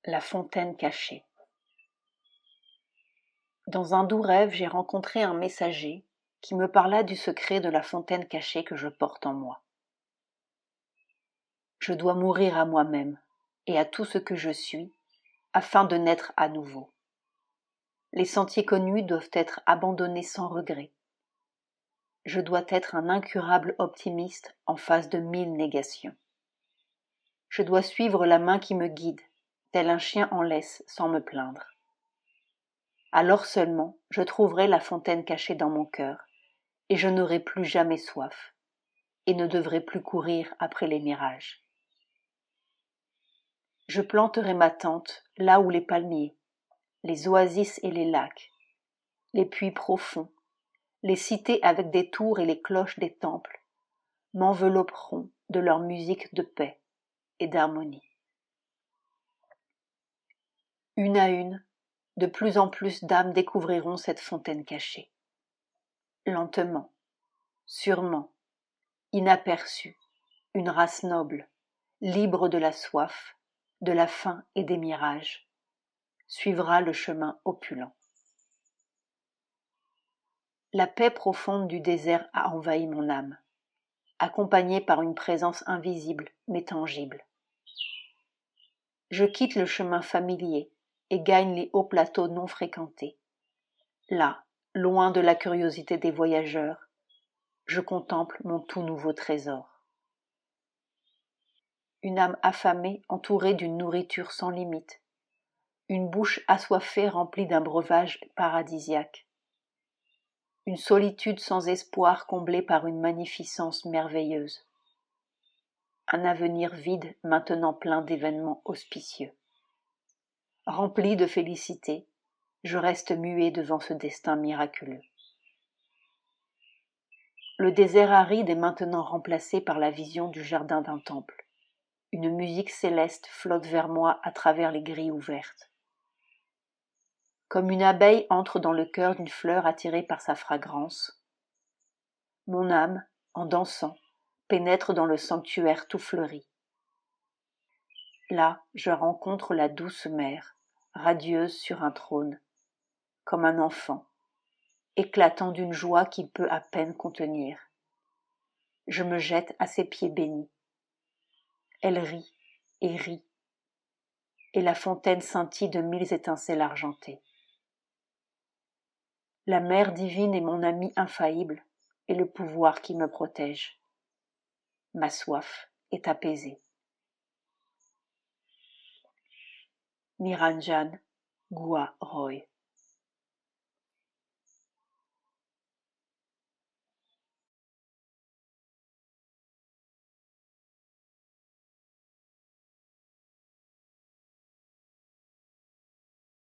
La fontaine cachée. Dans un doux rêve, j'ai rencontré un messager qui me parla du secret de la fontaine cachée que je porte en moi. Je dois mourir à moi-même et à tout ce que je suis afin de naître à nouveau. Les sentiers connus doivent être abandonnés sans regret. Je dois être un incurable optimiste en face de 1000 négations. Je dois suivre la main qui me guide, tel un chien en laisse sans me plaindre. Alors seulement je trouverai la fontaine cachée dans mon cœur, et je n'aurai plus jamais soif, et ne devrai plus courir après les mirages. Je planterai ma tente là où les palmiers, les oasis et les lacs, les puits profonds, les cités avec des tours et les cloches des temples m'envelopperont de leur musique de paix et d'harmonie. Une à une, de plus en plus d'âmes découvriront cette fontaine cachée. Lentement, sûrement, inaperçue, une race noble, libre de la soif, de la faim et des mirages, suivra le chemin opulent. La paix profonde du désert a envahi mon âme, accompagnée par une présence invisible mais tangible. Je quitte le chemin familier et gagne les hauts plateaux non fréquentés. Là, loin de la curiosité des voyageurs, je contemple mon tout nouveau trésor. Une âme affamée entourée d'une nourriture sans limite, une bouche assoiffée remplie d'un breuvage paradisiaque, une solitude sans espoir comblée par une magnificence merveilleuse, un avenir vide maintenant plein d'événements auspicieux. Rempli de félicité, je reste muet devant ce destin miraculeux. Le désert aride est maintenant remplacé par la vision du jardin d'un temple. Une musique céleste flotte vers moi à travers les grilles ouvertes. Comme une abeille entre dans le cœur d'une fleur attirée par sa fragrance, mon âme, en dansant, pénètre dans le sanctuaire tout fleuri. Là, je rencontre la douce mère, radieuse sur un trône, comme un enfant, éclatant d'une joie qu'il peut à peine contenir. Je me jette à ses pieds bénis. Elle rit, et la fontaine scintille de 1000 étincelles argentées. La mère divine est mon amie infaillible et le pouvoir qui me protège. Ma soif est apaisée. Niranjan Gua Roy.